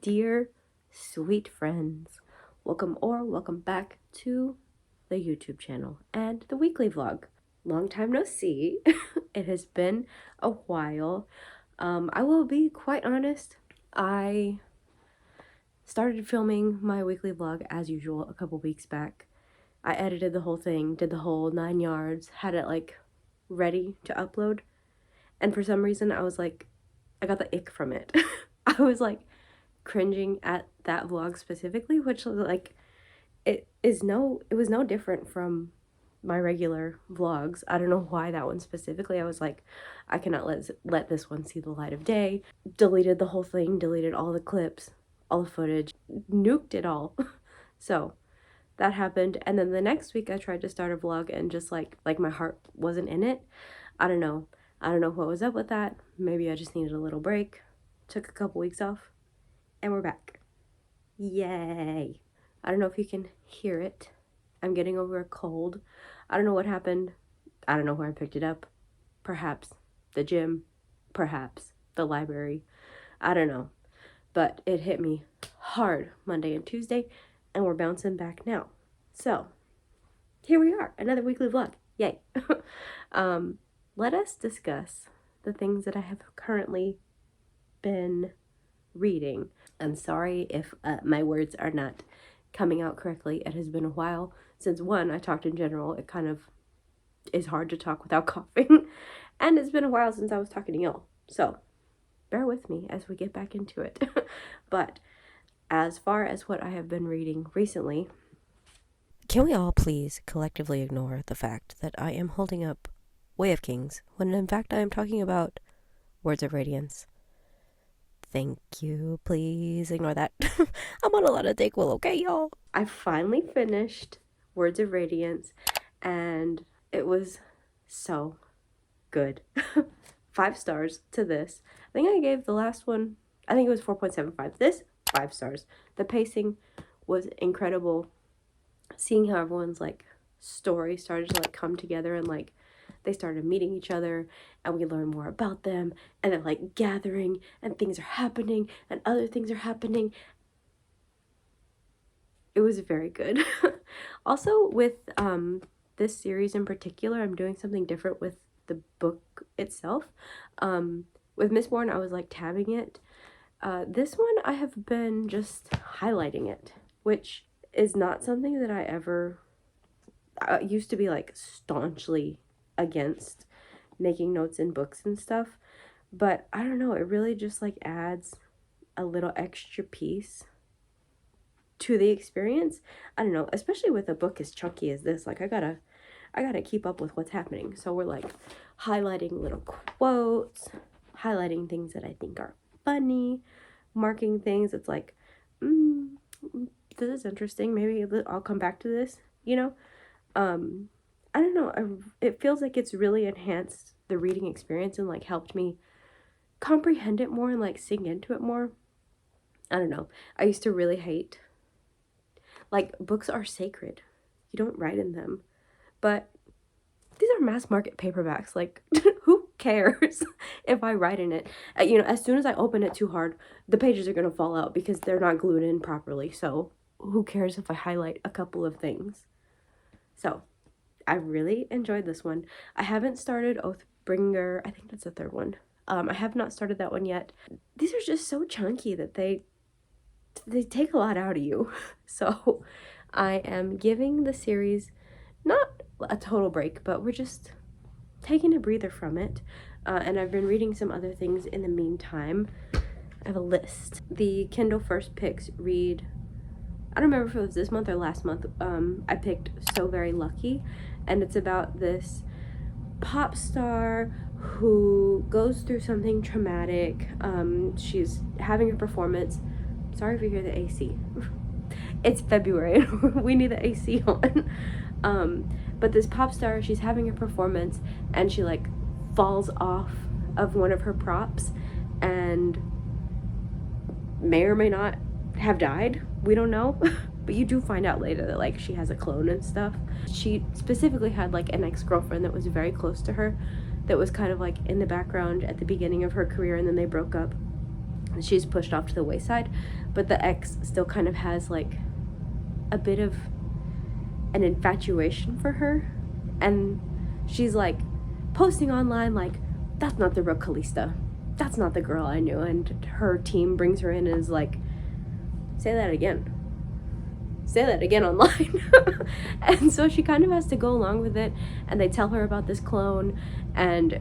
Dear sweet friends, welcome back to the YouTube channel and the weekly vlog. Long time no see. It has been a while. I will be quite honest, I started filming my weekly vlog as usual a couple weeks back. I edited the whole thing, did the whole 9 yards, had it like ready to upload, and for some reason I got the ick from it. I was like cringing at that vlog specifically, which like it was no different from my regular vlogs. I don't know why that one specifically. I was like, I cannot let this one see the light of day. Deleted the whole thing, deleted all the clips, all the footage, nuked it all. So that happened, and then the next week I tried to start a vlog and just like my heart wasn't in it. I don't know what was up with that. Maybe I just needed a little break. Took a couple weeks off and we're back. Yay. I don't know if you can hear it. I'm getting over a cold. I don't know what happened. I don't know where I picked it up. Perhaps the gym, perhaps the library. I don't know. But it hit me hard Monday and Tuesday, and we're bouncing back now. So here we are, another weekly vlog. Yay. Let us discuss the things that I have currently been reading. I'm sorry if my words are not coming out correctly. It has been a while since, one, I talked in general. It kind of is hard to talk without coughing, and it's been a while since I was talking to y'all, so bear with me as we get back into it. But as far as what I have been reading recently, can we all please collectively ignore the fact that I am holding up Way of Kings when in fact I am talking about Words of Radiance? Thank you. Please ignore that. I'm on a lot of Dayquil, okay, y'all? I finally finished Words of Radiance, and it was so good. 5 stars to this. I think I gave the last one, I think it was 4.75. This, 5 stars. The pacing was incredible. Seeing how everyone's like story started to like come together, and like they started meeting each other and we learn more about them, and they're like gathering and things are happening and other things are happening. It was very good. Also with this series in particular, I'm doing something different with the book itself. With Mistborn, I was like tabbing it. This one I have been just highlighting it, which is not something that I ever used to be like staunchly against making notes in books and stuff, but I don't know, it really just like adds a little extra piece to the experience. I don't know, especially with a book as chunky as this, like I gotta keep up with what's happening. So we're like highlighting little quotes, highlighting things that I think are funny, marking things. It's like, this is interesting, maybe I'll come back to this, you know. I don't know, it feels like it's really enhanced the reading experience and like helped me comprehend it more and like sink into it more. I don't know, I used to really hate, like, books are sacred, you don't write in them, but these are mass market paperbacks, like who cares if I write in it? You know, as soon as I open it too hard, the pages are gonna fall out because they're not glued in properly, so who cares if I highlight a couple of things? So I really enjoyed this one. I haven't started Oathbringer. I think that's the third one. I have not started that one yet. These are just so chunky that they take a lot out of you. So I am giving the series not a total break, but we're just taking a breather from it. And I've been reading some other things in the meantime. I have a list. The Kindle First Picks read, I don't remember if it was this month or last month, I picked So Very Lucky, and it's about this pop star who goes through something traumatic. She's having a performance. Sorry if you hear the AC. It's February. We need the AC on. But this pop star, she's having a performance and she like falls off of one of her props and may or may not have died. We don't know. But you do find out later that like she has a clone and stuff. She specifically had like an ex-girlfriend that was very close to her, that was kind of like in the background at the beginning of her career, and then they broke up. she's pushed off to the wayside, but the ex still kind of has like a bit of an infatuation for her, and she's like posting online like, that's not the real Callista, that's not the girl I knew. And her team brings her in and is like, say that again online. And so she kind of has to go along with it, and they tell her about this clone, and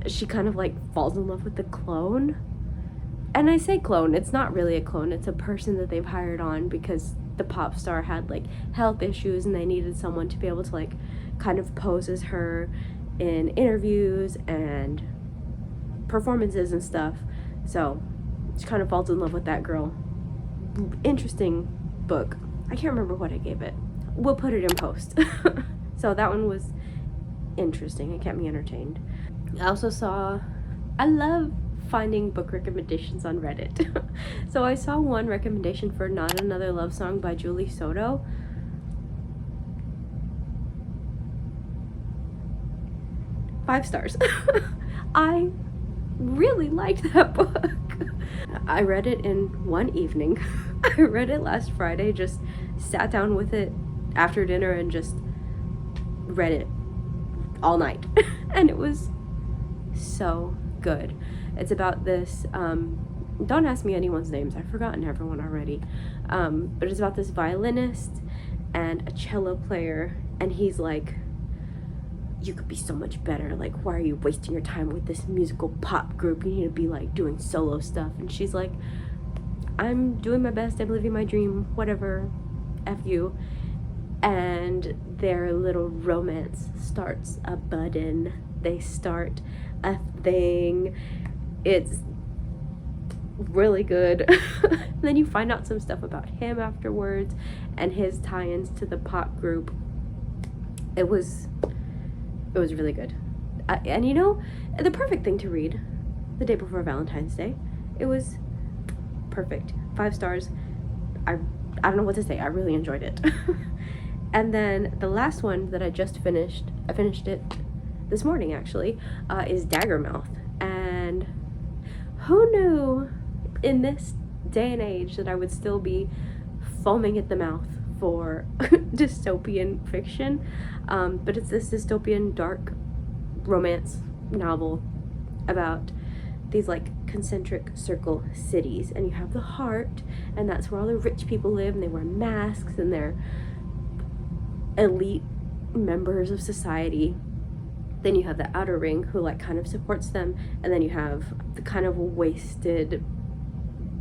she kind of like falls in love with the clone. And I say clone, it's not really a clone, it's a person that they've hired on because the pop star had like health issues and they needed someone to be able to like kind of pose as her in interviews and performances and stuff. So she kind of falls in love with that girl. Interesting book. I can't remember what I gave it. We'll put it in post. So that one was interesting. It kept me entertained. I love finding book recommendations on Reddit. So I saw one recommendation for Not Another Love Song by Julie Soto. Five stars. I really liked that book. I read it in one evening. I read it last Friday, just sat down with it after dinner and just read it all night. And it was so good. It's about this, don't ask me anyone's names, I've forgotten everyone already, but it's about this violinist and a cello player, and he's like, you could be so much better, like, why are you wasting your time with this musical pop group? You need to be like doing solo stuff. And she's like, I'm doing my best, I'm living my dream, whatever, F you. And their little romance starts a buddin'. They start a thing. It's really good. Then you find out some stuff about him afterwards and his tie-ins to the pop group. It was really good. And you know, the perfect thing to read the day before Valentine's Day. It was perfect. 5 stars. I don't know what to say. I really enjoyed it. And then the last one that I just finished, I finished it this morning actually, is Daggermouth. And who knew in this day and age that I would still be foaming at the mouth for dystopian fiction. But it's this dystopian dark romance novel about these like concentric circle cities, and you have the heart, and that's where all the rich people live, and they wear masks, and they're elite members of society. Then you have the outer ring who like kind of supports them, and then you have the kind of wasted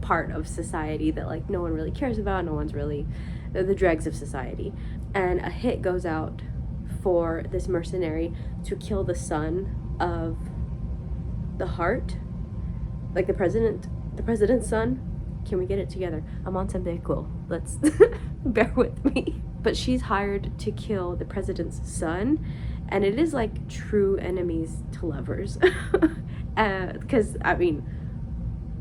part of society that like no one really cares about, no one's really, they're the dregs of society. And a hit goes out for this mercenary to kill the son of the heart, like the president's son. Can we get it together? I'm on something cool, let's bear with me. But she's hired to kill the president's son, and it is like true enemies to lovers. Because I mean,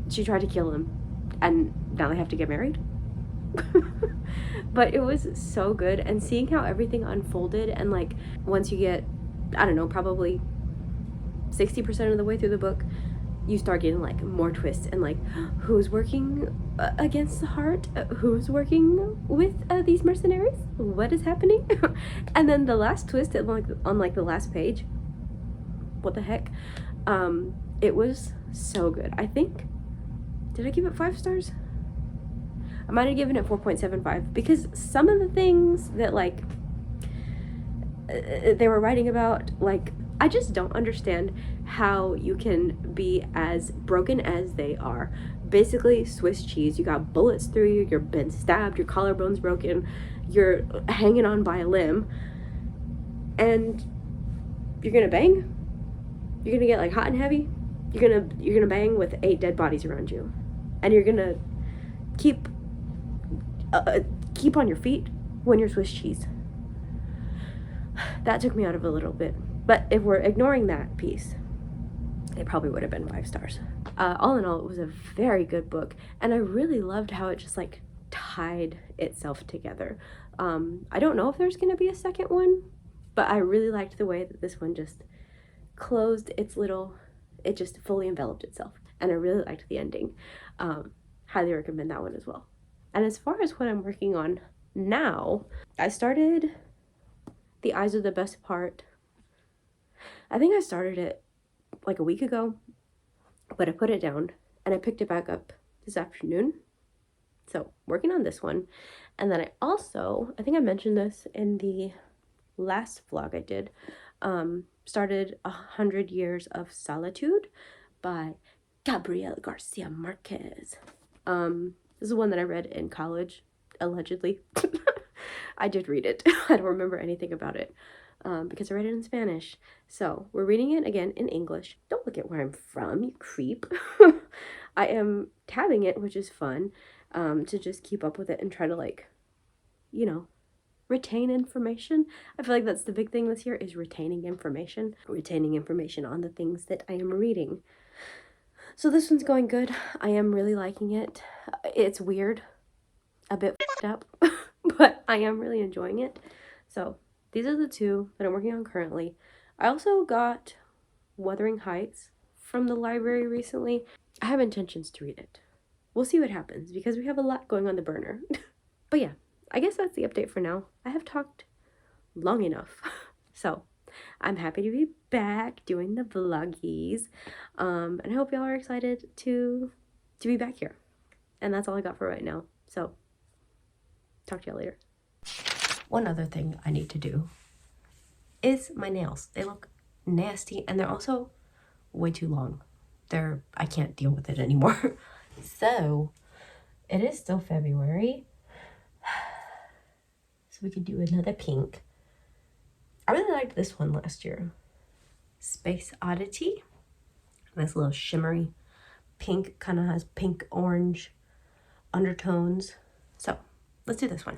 she tried to kill him and now they have to get married. But it was so good, and seeing how everything unfolded, and like once you get, I don't know, probably 60% of the way through the book, you start getting like more twists, and like who's working against the heart, who's working with these mercenaries, what is happening? And then the last twist on like the last page, what the heck, it was so good. I think, did I give it 5 stars? I might have given it 4.75, because some of the things that like they were writing about, like, I just don't understand how you can be as broken as they are. Basically Swiss cheese. You got bullets through you, you've been stabbed, your collarbone's broken, you're hanging on by a limb, and you're gonna bang? You're gonna get like hot and heavy? You're gonna bang with 8 dead bodies around you, and you're gonna keep on your feet when you're Swiss cheese. That took me out of a little bit. But if we're ignoring that piece, it probably would have been 5 stars. All in all, it was a very good book, and I really loved how it just like tied itself together. I don't know if there's gonna be a second one, but I really liked the way that this one just closed its little, it just fully enveloped itself. and I really liked the ending. Highly recommend that one as well. And as far as what I'm working on now, I started The Eyes Are the Best Part. I think I started it like a week ago, but I put it down and I picked it back up this afternoon. So working on this one. And then I think I mentioned this in the last vlog I did, started 100 Years of Solitude by Gabriel Garcia Marquez. This is one that I read in college, allegedly. I did read it. I don't remember anything about it because I read it in Spanish. So we're reading it again in English. Don't look at where I'm from, you creep. I am tabbing it, which is fun, to just keep up with it and try to, like, you know, retain information. I feel like that's the big thing this year, is retaining information on the things that I am reading. So this one's going good. I am really liking it. It's weird, a bit f***ed up, but I am really enjoying it. So these are the two that I'm working on currently. I also got Wuthering Heights from the library recently. I have intentions to read it. We'll see what happens because we have a lot going on the burner. But yeah, I guess that's the update for now. I have talked long enough. So I'm happy to be back doing the vloggies. And I hope y'all are excited to be back here. And that's all I got for right now. So talk to y'all later. One other thing I need to do is my nails. They look nasty and they're also way too long. I can't deal with it anymore. So it is still February. So we could do another pink. I really liked this one last year. Space Oddity. Nice little shimmery pink, kind of has pink orange undertones. So let's do this one.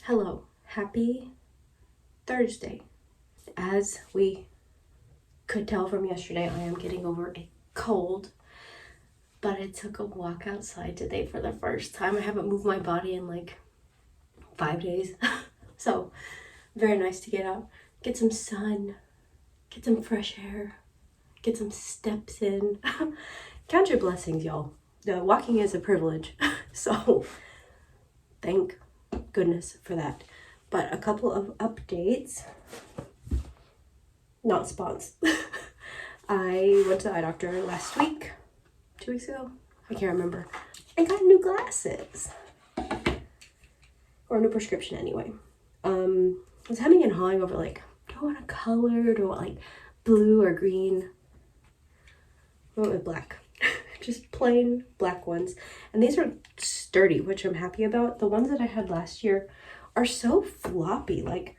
Hello, happy Thursday. As we could tell from yesterday, I am getting over a cold. but I took a walk outside today for the first time. I haven't moved my body in like 5 days. So very nice to get out, get some sun, get some fresh air, get some steps in. Count your blessings, y'all. Walking is a privilege. So thank goodness for that. But a couple of updates. Not spawns. I went to the eye doctor last week, 2 weeks ago, I can't remember. I got new glasses. Or a new prescription anyway. I was hemming and hawing over like, do I want a colored or like blue or green? I went with black. Just plain black ones. And these are sturdy, which I'm happy about. The ones that I had last year are so floppy, like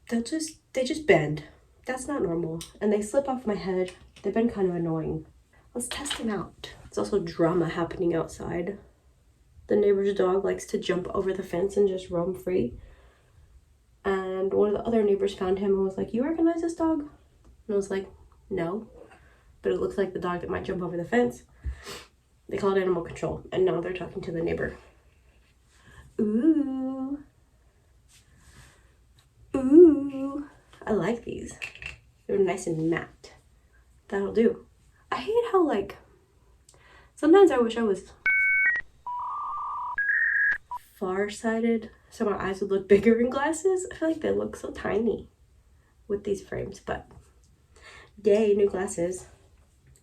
they just bend. That's not normal. And they slip off my head. They've been kind of annoying. Let's test them out. There's also drama happening outside. The neighbor's dog likes to jump over the fence and just roam free. And one of the other neighbors found him and was like, "You recognize this dog?" And I was like, "No, but it looks like the dog that might jump over the fence." They called animal control, and now they're talking to the neighbor. Ooh. Ooh. I like these. They're nice and matte. That'll do. I hate how, like, sometimes I wish I was far-sighted so my eyes would look bigger in glasses. I feel like they look so tiny with these frames, but yay, new glasses.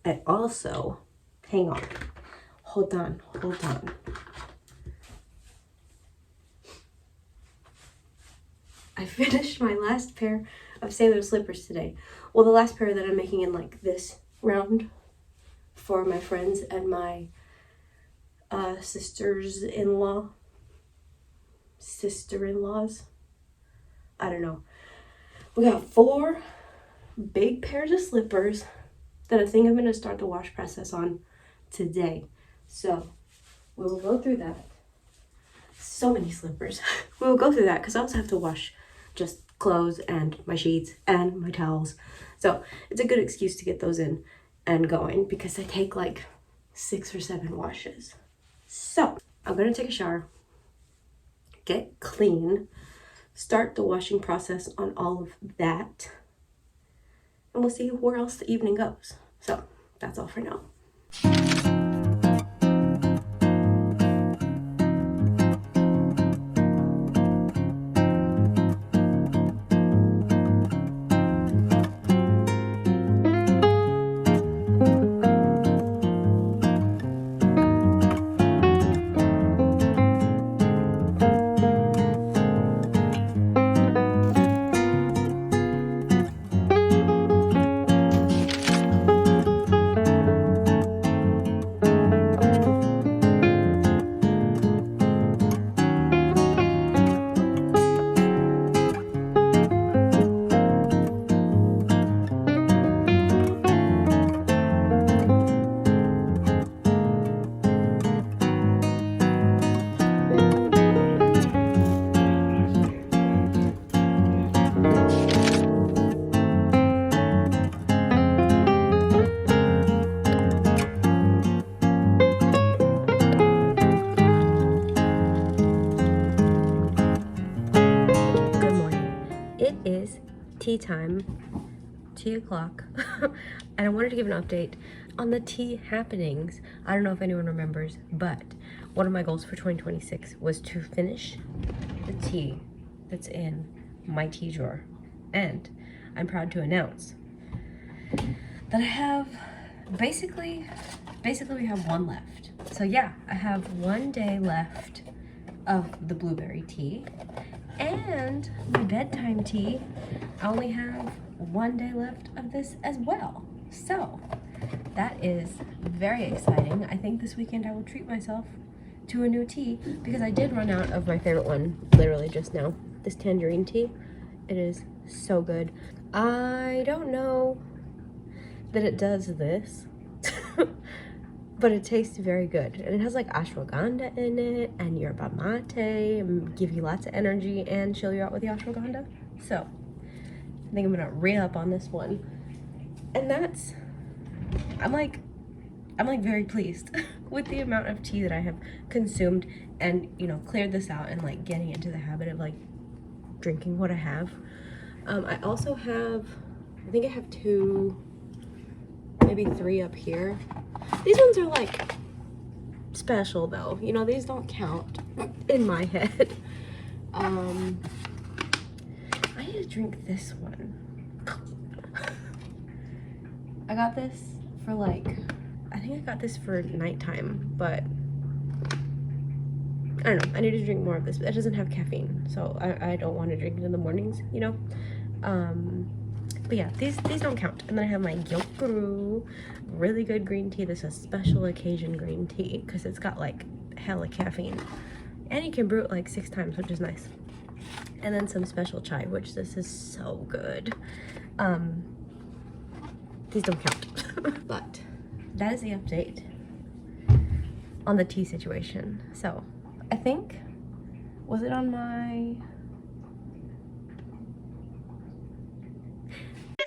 I also, hang on, hold on. I finished my last pair of sailor slippers today. Well, the last pair that I'm making in like this round for my friends and my sister-in-laws. I don't know. We got 4 big pairs of slippers that I think I'm going to start the wash process on today. So we will go through that. So many slippers. We will go through that because I also have to wash just clothes and my sheets and my towels. So it's a good excuse to get those in and going because they take like 6 or 7 washes. So I'm going to take a shower, get clean, start the washing process on all of that, and we'll see where else the evening goes. So that's all for now. Tea time, tea o'clock, and I wanted to give an update on the tea happenings. I don't know if anyone remembers, but one of my goals for 2026 was to finish the tea that's in my tea drawer, and I'm proud to announce that I have basically we have one left. So yeah, I have 1 day left of the blueberry tea. And my bedtime tea, I only have 1 day left of this as well. So that is very exciting. I think this weekend I will treat myself to a new tea because I did run out of my favorite one literally just now. This tangerine tea. It is so good. I don't know that it does this, but it tastes very good. And it has like ashwagandha in it and yerba mate, and give you lots of energy and chill you out with the ashwagandha. So I think I'm gonna re-up on this one. And I'm like I'm like very pleased with the amount of tea that I have consumed and, you know, cleared this out and like getting into the habit of like drinking what I have. I also have, I think I have 2, maybe 3 up here. These ones are like special though, you know, these don't count in my head. I need to drink this one. I got this for like, I think I got this for nighttime, but I don't know, I need to drink more of this. It doesn't have caffeine, so I don't want to drink it in the mornings, you know. But yeah, these don't count. And then I have my Gyokuru, really good green tea. This is special occasion green tea because it's got like hella caffeine, and you can brew it like 6 times, which is nice. And then some special chai, which this is so good. These don't count. But that is the update on the tea situation. So I think, was it on my,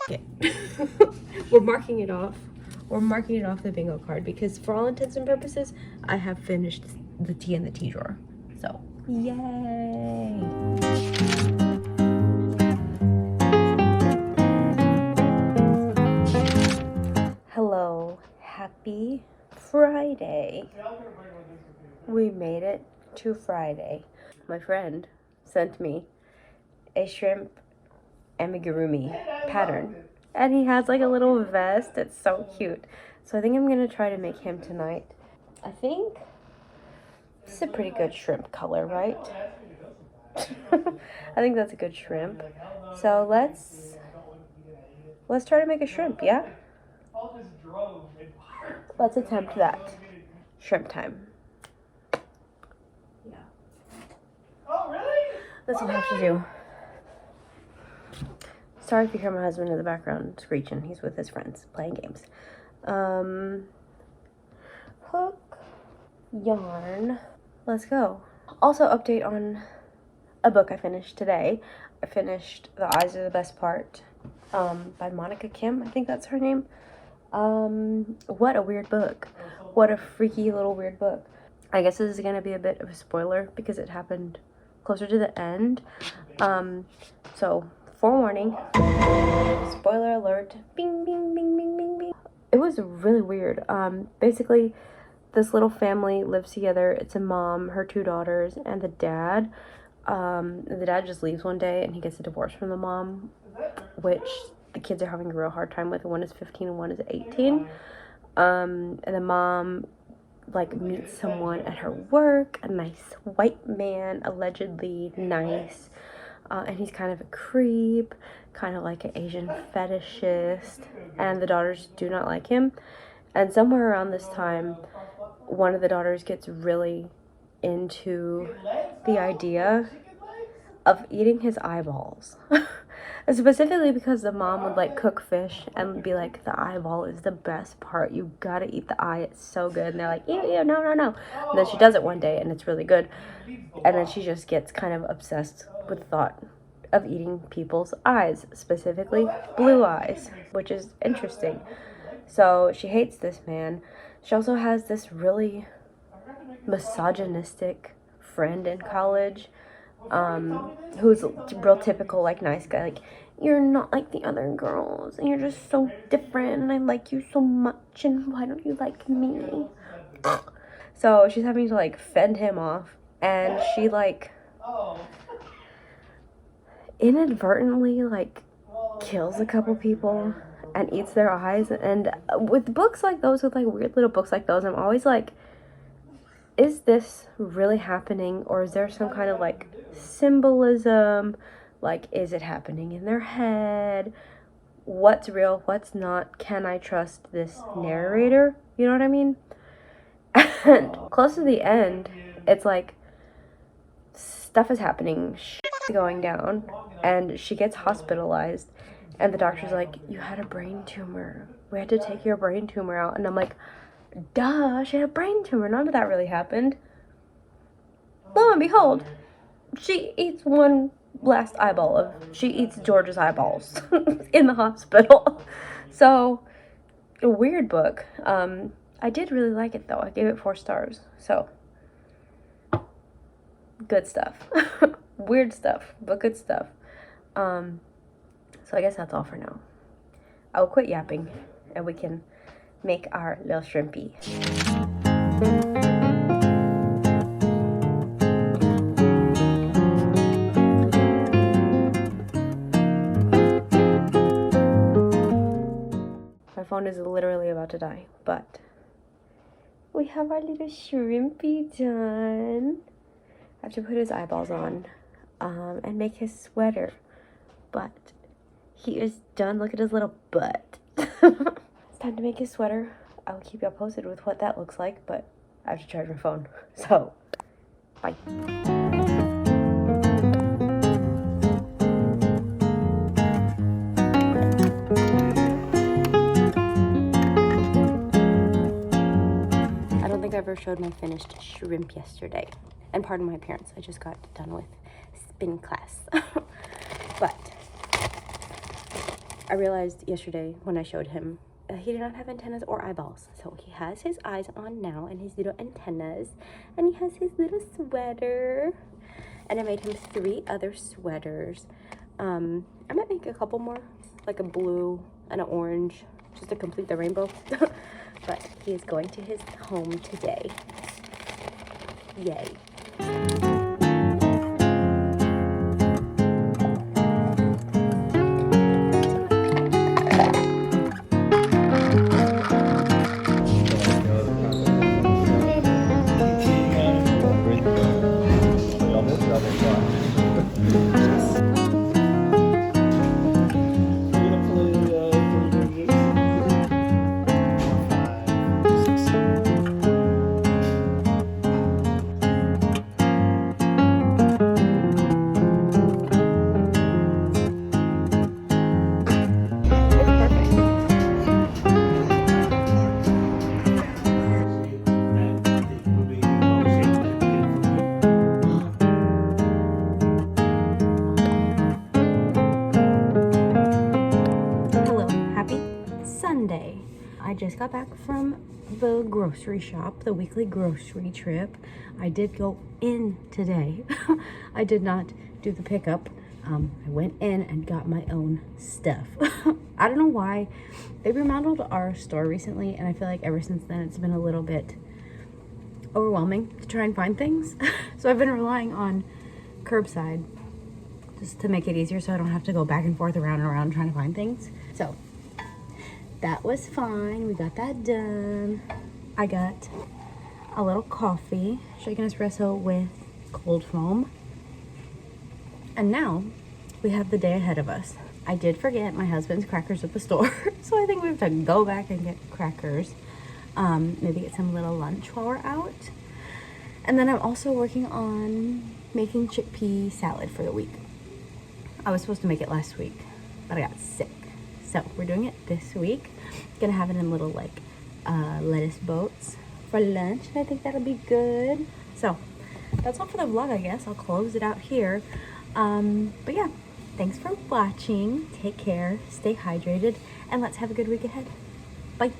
okay. We're marking it off. We're marking it off the bingo card because for all intents and purposes, I have finished the tea in the tea drawer. So, yay! Hello, happy Friday. We made it to Friday. My friend sent me a shrimp amigurumi pattern, and he has like a little vest. It's so cute. So I think I'm gonna try to make him tonight. I think it's a pretty good shrimp color, right? I think that's a good shrimp. So let's try to make a shrimp, yeah? Let's attempt that. Shrimp time. Yeah. That's what I have to do. Sorry if you hear my husband in the background screeching. He's with his friends playing games. Hook, yarn. Let's go. Also, update on a book I finished today. I finished The Eyes Are the Best Part by Monica Kim. I think that's her name. What a weird book. What a freaky little weird book. I guess this is going to be a bit of a spoiler because it happened closer to the end. So, forewarning. Spoiler alert. Bing, bing, bing, bing, bing, bing. It was really weird. Basically, this little family lives together. It's a mom, her 2 daughters, and the dad. The dad just leaves one day and he gets a divorce from the mom, which the kids are having a real hard time with. One is 15 and one is 18. And the mom like meets someone at her work, a nice white man, allegedly nice, and he's kind of a creep, kind of like an Asian fetishist, and the daughters do not like him. And somewhere around this time, one of the daughters gets really into the idea of eating his eyeballs. Specifically because the mom would like cook fish and be like, the eyeball is the best part, you gotta eat the eye, it's so good. And they're like, ew, ew, no, no, no. And then she does it one day and it's really good, and then she just gets kind of obsessed with the thought of eating people's eyes, specifically blue eyes, which is interesting. So she hates this man. She also has this really misogynistic friend in college, who's real typical like nice guy, like, you're not like the other girls and you're just so different and I like you so much and why don't you like me? So she's having to like fend him off, and she like inadvertently like kills a couple people and eats their eyes. And with books like those, with like weird little books like those, I'm always like, is this really happening, or is there some kind of like symbolism? Like, is it happening in their head? What's real, what's not? Can I trust this narrator? You know what I mean? And close to the end, it's like stuff is happening, shit's going down, and she gets hospitalized, and the doctor's like, you had a brain tumor, we had to take your brain tumor out. And I'm like, duh, she had a brain tumor, none of that really happened. Lo and behold, she eats one last eyeball of, she eats George's eyeballs in the hospital. So, a weird book. I did really like it though. I gave it 4 stars. So, good stuff. Weird stuff, but good stuff. So I guess that's all for now. I'll quit yapping and we can make our little shrimpy. My phone is literally about to die, but we have our little shrimpy done. I have to put his eyeballs on and make his sweater, but he is done. Look at his little butt. It's time to make his sweater. I'll keep y'all posted with what that looks like, but I have to charge my phone. So, bye. I don't think I ever showed my finished shrimp yesterday. And pardon my appearance, I just got done with spin class. But I realized yesterday when I showed him he did not have antennas or eyeballs. So he has his eyes on now and his little antennas, and he has his little sweater. And I made him 3 other sweaters. I might make a couple more, like a blue and an orange, just to complete the rainbow. But he is going to his home today. Yay. I just got back from the grocery shop, the weekly grocery trip. I did go in today. I did not do the pickup. I went in and got my own stuff. I don't know why. They remodeled our store recently, and I feel like ever since then it's been a little bit overwhelming to try and find things. So I've been relying on curbside just to make it easier so I don't have to go back and forth around and around trying to find things. So that was fine. We got that done. I got a little coffee, shaken espresso with cold foam. And now we have the day ahead of us. I did forget my husband's crackers at the store, so I think we have to go back and get crackers. Maybe get some little lunch while we're out. And then I'm also working on making chickpea salad for the week. I was supposed to make it last week, but I got sick. So we're doing it this week. Gonna have it in little like lettuce boats for lunch, and I think that'll be good. So that's all for the vlog, I guess. I'll close it out here. But yeah, thanks for watching. Take care, stay hydrated, and let's have a good week ahead. Bye.